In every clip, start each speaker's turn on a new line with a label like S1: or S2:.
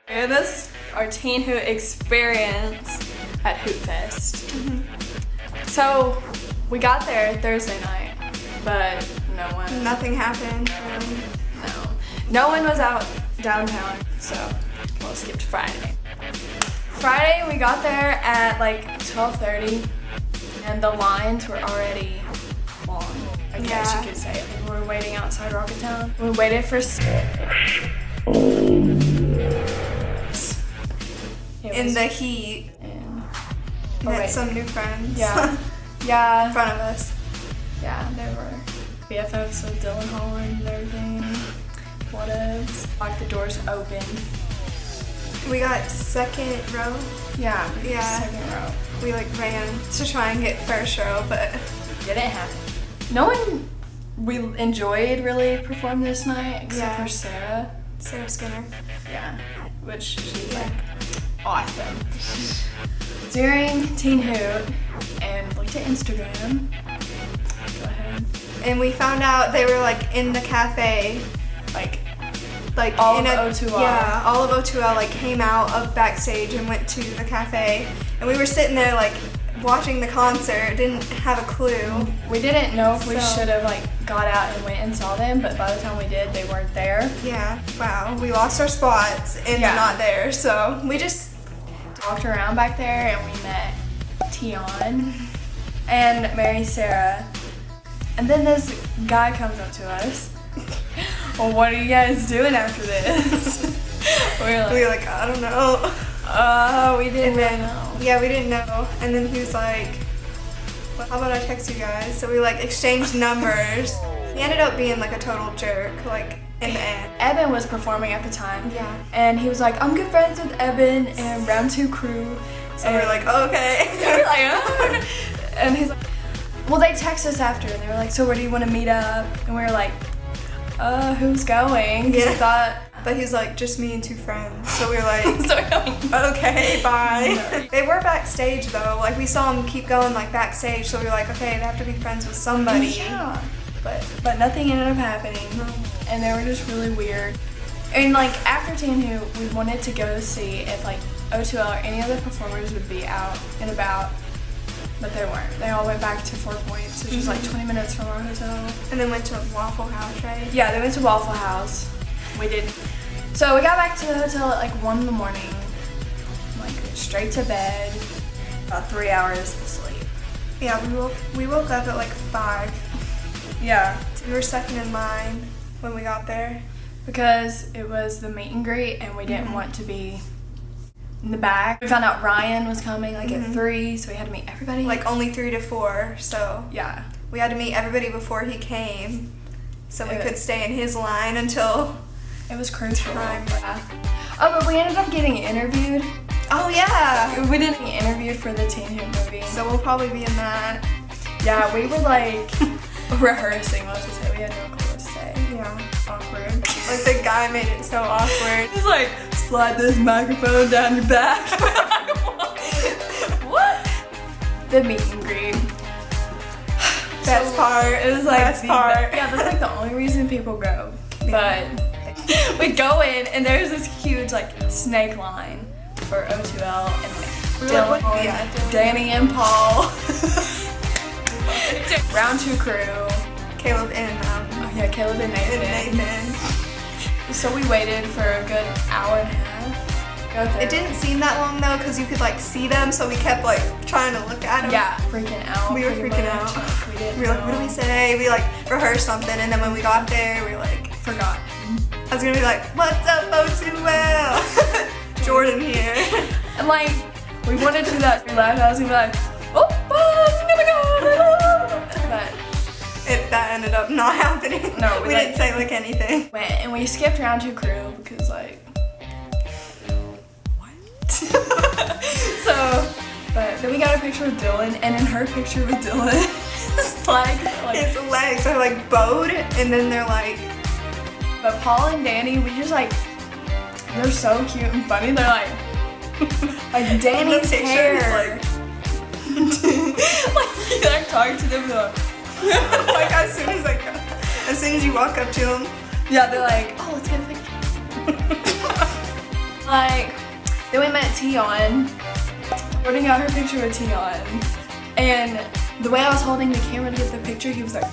S1: And this is our Teen Hoot experience at Hoot Fest. So we got there Thursday night, but
S2: nothing happened.
S1: No one was out downtown, so we'll skip to Friday. Friday we got there at like 12:30, and the lines were already long, I guess you could say. We were waiting outside Rocketown. We waited for
S2: in the heat.
S1: And
S2: met some new friends.
S1: Yeah.
S2: In front of us.
S1: Yeah, they were BFFs with Dylan Holland and everything. Whatevs. Like the doors open.
S2: We got second row.
S1: Yeah. Second row.
S2: We like ran to try and get first row, but
S1: didn't happen. No one we enjoyed really performed this night except for Sarah.
S2: Sarah Skinner.
S1: Yeah. Which she's like awesome. During Teen Hoot and looked at Instagram. Go ahead.
S2: And we found out they were like in the cafe, like
S1: all of O2L.
S2: Yeah, all of O2L like came out of backstage and went to the cafe, and we were sitting there like watching the concert, didn't have a clue.
S1: We didn't know if we should have like got out and went and saw them, but by the time we did, they weren't there.
S2: Yeah, wow, we lost our spots and they're not there, so we just
S1: walked around back there and we met Teeen and Mary Sarah, and then this guy comes up to us. Well, what are you guys doing after this? we were like,
S2: I don't know.
S1: We didn't know.
S2: Yeah, we didn't know. And then he was like, well, how about I text you guys? So we like exchanged numbers. He ended up being like a total jerk, like in the end.
S1: Eben was performing at the time.
S2: Yeah.
S1: And he was like, I'm good friends with Eben and Round 2 crew.
S2: So we're like, oh, okay.
S1: We're like, oh. And he's like, well, they text us after and they were like, so where do you want to meet up? And we were like, who's going?
S2: Yeah.
S1: We thought,
S2: but he's like, just me and two friends. So we were like, okay, bye. They were backstage though. Like we saw them keep going like backstage. So we were like, okay, they have to be friends with somebody.
S1: Yeah. But nothing ended up happening. And they were just really weird. And like after Teen Hoot, we wanted to go see if like O2L or any other performers would be out and about. But they weren't. They all went back to 4 Points, which is like 20 minutes from our hotel.
S2: And then went to Waffle House, right?
S1: Yeah, they went to Waffle House. We didn't. So we got back to the hotel at like 1 in the morning, like straight to bed, about 3 hours of sleep.
S2: Yeah, we woke up at like 5.
S1: Yeah.
S2: We were second in line when we got there.
S1: Because it was the meet and greet and we didn't want to be in the back. We found out Ryan was coming like at 3, so we had to meet everybody.
S2: Like only 3 to 4, so
S1: yeah.
S2: We had to meet everybody before he came, so we could stay in his line until
S1: it was crucial. Yeah. Oh, but we ended up getting interviewed.
S2: Oh yeah.
S1: We didn't get interviewed for the Teen Hoot movie.
S2: So we'll probably be in that.
S1: Yeah, we were like rehearsing what to say. We had no clue what to say.
S2: Yeah. Awkward. Like the guy made it so awkward.
S1: He's like, slide this microphone down your back. What? The meet and greet.
S2: Best part.
S1: It was like
S2: best part.
S1: Yeah, that's like the only reason people go. But we go in and there's this huge like snake line for O2L and Dylan, Danny and Paul, Round 2 crew,
S2: Caleb and
S1: Caleb and Nathan. So we waited for a good hour and a half.
S2: It didn't seem that long though because you could like see them, so we kept like trying to look at them.
S1: Yeah, freaking out.
S2: We were freaking out.
S1: We
S2: were like, what do we say? We like rehearsed something, and then when we got there, we like
S1: forgot.
S2: I was gonna be like, what's up, O2L? Jordyn here.
S1: And like, we wanted to do that loud. I was gonna be like, oh my god. But
S2: that ended up not happening.
S1: No,
S2: we didn't say like anything.
S1: Went and we skipped Round 2 crew because like, what? So, but then we got a picture with Dylan, and in her picture with Dylan, his
S2: legs are like bowed, and then they're like.
S1: But Paul and Danny, we just like, they're so cute and funny. They're like Danny's hair. Like they're talking to them.
S2: Like as soon as you walk up to him,
S1: Yeah, they're like, oh, let's get a picture. Like, then we met Teon. Jordyn got her picture with Teon. And the way I was holding the camera to get the picture, he was like,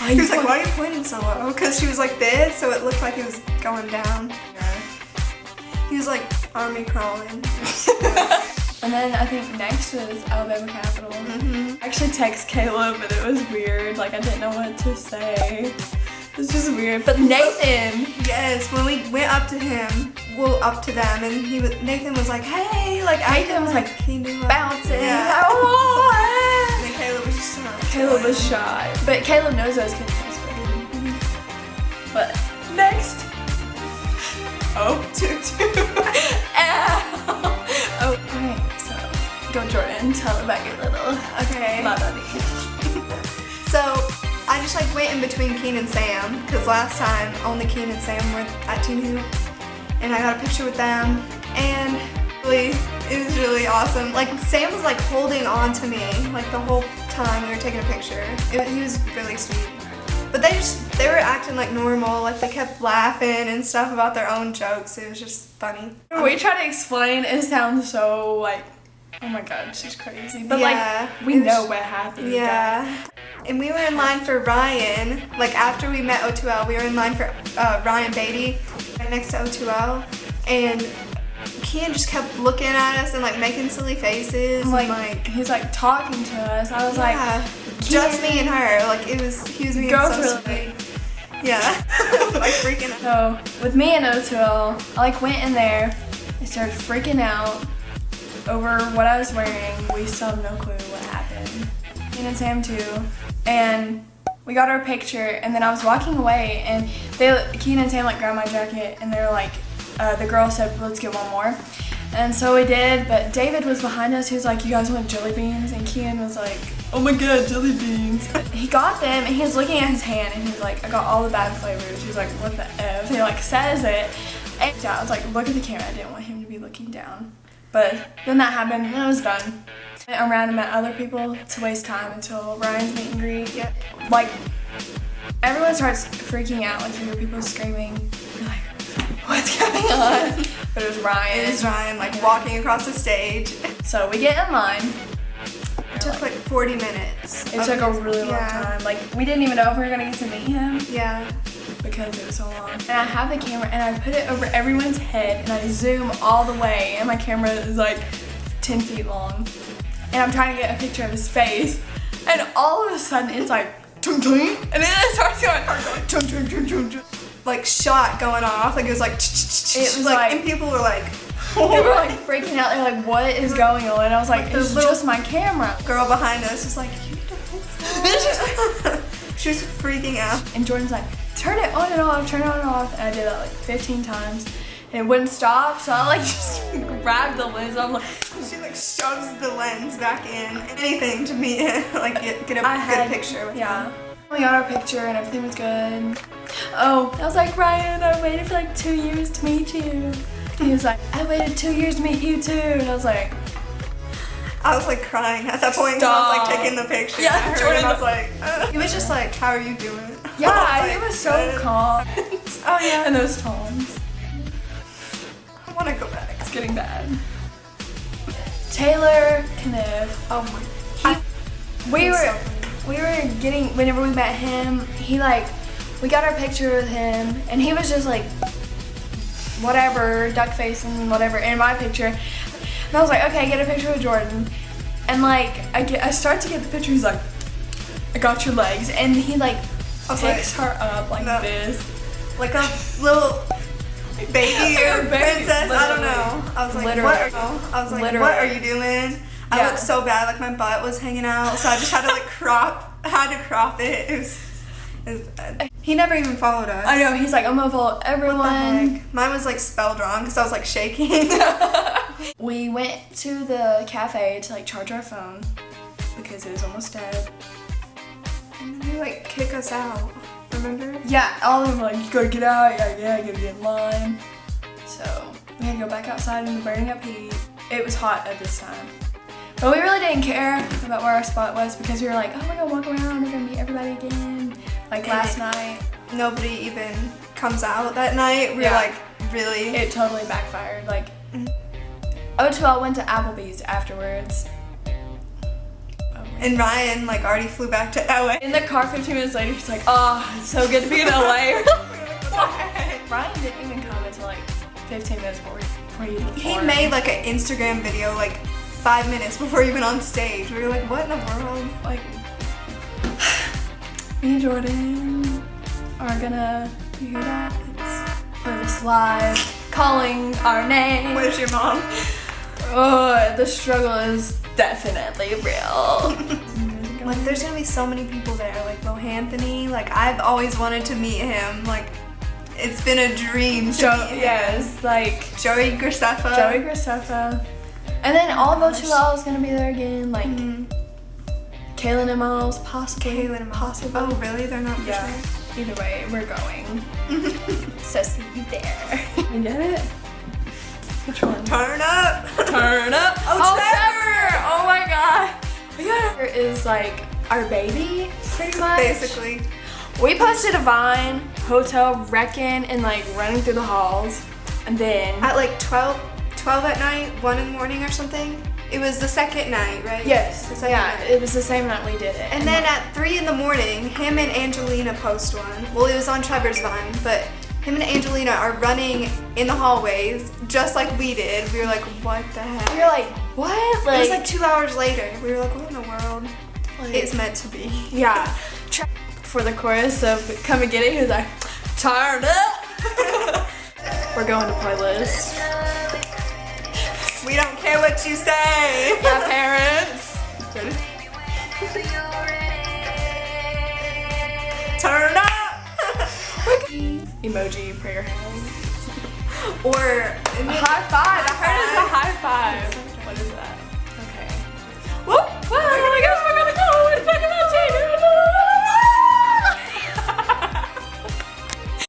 S2: he was like, why are you pointing so low? Because she was like this, so it looked like it was going down. Yeah. He was like army crawling.
S1: And then I think next was Alabama Capitol. I actually texted Caleb, but it was weird. Like, I didn't know what to say. It was just weird. But Nathan.
S2: Yes, when we went up to him, up to them, and Nathan was like, hey, like
S1: Nathan was like bouncing.
S2: Yeah.
S1: Oh,
S2: and then Caleb was just
S1: Caleb was shy. But Caleb knows I was kidding. But next. Oh, tutu. Oh, okay. So go Jordyn, tell about your little buddy.
S2: So I just like went in between Keen and Sam because last time only Keen and Sam were at Teen Hoot, and I got a picture with them, and really, it was really awesome. Like Sam was like holding on to me like the whole time we were taking a picture. He was really sweet. But they were acting like normal, like they kept laughing and stuff about their own jokes. It was just funny.
S1: When we try to explain, it sounds so like, oh my god, she's crazy. But like, we know what happened.
S2: Yeah. And we were in line for Ryan. Like after we met O2L, we were in line for Ryan Beatty, right next to O2L. And Kian just kept looking at us and like making silly faces.
S1: Like he's like talking to us. I was like,
S2: just me and her. Like he was being so sweet. Yeah. Like freaking out.
S1: So with me and O2L, I like went in there and started freaking out over what I was wearing. We still have no clue what happened. Me and Sam too. And we got our picture, and then I was walking away, and Keen and Sam like grabbed my jacket, and they were like, the girl said, let's get one more. And so we did, but David was behind us. He was like, you guys want jelly beans? And Kian was like, oh my god, jelly beans. He got them, and he was looking at his hand, and he was like, I got all the bad flavors. He was like, what the F? He like says it. And I was like, look at the camera. I didn't want him to be looking down. But then that happened, and it was done. I went around and met other people to waste time until Ryan's meet and greet. Yeah. Like, everyone starts freaking out, like you hear people screaming. You're like, what's going on? But it was Ryan.
S2: It was Ryan, like walking across the stage.
S1: So we get in line.
S2: It took like 40 minutes.
S1: It took a really long time. Like, we didn't even know if we were gonna get to meet him.
S2: Yeah.
S1: Because it was so long. And I have the camera, and I put it over everyone's head, and I zoom all the way, and my camera is like 10 feet long. And I'm trying to get a picture of his face, and all of a sudden it's like, tung tung, and then it starts going, tung tung tung tung tung.
S2: Like shot going off, like it was like,
S1: it was like,
S2: and people were like,
S1: they were like freaking out. They're like, what is going on? And I was like, it's just my camera.
S2: Girl behind us was like, you need to fix that. She was freaking out.
S1: And Jordyn's like, turn it on and off, turn it on and off. And I did that like 15 times. And it wouldn't stop, so I like just grabbed the lens. And I'm like,
S2: she like shoves the lens back in. Anything to me, like get a good picture with him.
S1: We got our picture and everything was good. Oh, I was like, Ryan, I waited for like 2 years to meet you. He was like, I waited 2 years to meet you too. And I was like
S2: crying at that point. So I was like taking the picture.
S1: Yeah, Jordyn
S2: was like, he was just like, how are you doing?
S1: Yeah, he was so calm.
S2: Oh yeah.
S1: And those tones.
S2: I want to go back.
S1: It's getting bad. Taylor Kniff.
S2: Oh my.
S1: Whenever we met him, we got our picture with him, and he was just like, whatever, duck face and whatever, in my picture. And I was like, okay, get a picture with Jordyn. And like, I start to get the picture, he's like, I got your legs. And he like picks her up like this.
S2: Like a little baby or princess, I don't know. I was like, what are you doing? I looked so bad, like my butt was hanging out, so I just had to like crop it. It was bad. He never even followed us.
S1: I know, he's like, I'm gonna follow everyone.
S2: What the heck? Mine was like spelled wrong because I was like shaking.
S1: We went to the cafe to like charge our phone because it was almost dead.
S2: And then they like kick us out, remember?
S1: Yeah, all of them were like, you gotta get out, you gotta get in line. So we had to go back outside in the burning up heat. It was hot at this time. But we really didn't care about where our spot was because we were like, oh, we're gonna walk around, we're gonna meet everybody again. Like last night.
S2: nobody even comes out that night. We were like, really?
S1: It totally backfired. Like, O2L went to Applebee's afterwards.
S2: And Ryan like already flew back to LA.
S1: In the car 15 minutes later, he's like, oh, it's so good to be in LA. Ryan didn't even come until like 15 minutes before he even
S2: He made like an Instagram video like 5 minutes before he went on stage. We were like, what in the world?
S1: Like, me and Jordyn are gonna, you hear that? It's for this live, calling our name.
S2: Where's your mom?
S1: Oh, the struggle is definitely real.
S2: Like, there's gonna be so many people there. Like, Anthony. Like, I've always wanted to meet him. Like, it's been a dream to meet him.
S1: Yes, like
S2: Joey Graceffa.
S1: And then all of O2L is gonna be there again. Like, Kaylin and Miles, possibly.
S2: Oh, really? They're not for sure?
S1: Either way, we're going. So see you there. You get it? Which one?
S2: Turn up!
S1: Turn up! Oh, Trevor! Oh my god! Trevor is like our baby, pretty much.
S2: Basically.
S1: We posted a Vine, hotel wrecking and like running through the halls. And then
S2: At like 12 at night, 1 in the morning or something. It was the second night, right?
S1: yes,
S2: The second
S1: yeah,
S2: night.
S1: it was the same night we did it.
S2: And then at 3 in the morning, him and Angelina post one. Well, it was on Trevor's Vine, but him and Angelina are running in the hallways just like we did. We were like, what the heck?
S1: we were like, what?
S2: It was like 2 hours later. We were like, what in the world?
S1: like,
S2: It's meant to be.
S1: yeah. For the chorus of Come and Get It, he was like, turn up. We're going to playlist.
S2: We don't care what you say.
S1: Yeah, parents. Ready?
S2: Turn up.
S1: Emoji prayer hands.
S2: Or
S1: High five. I heard it's a high five.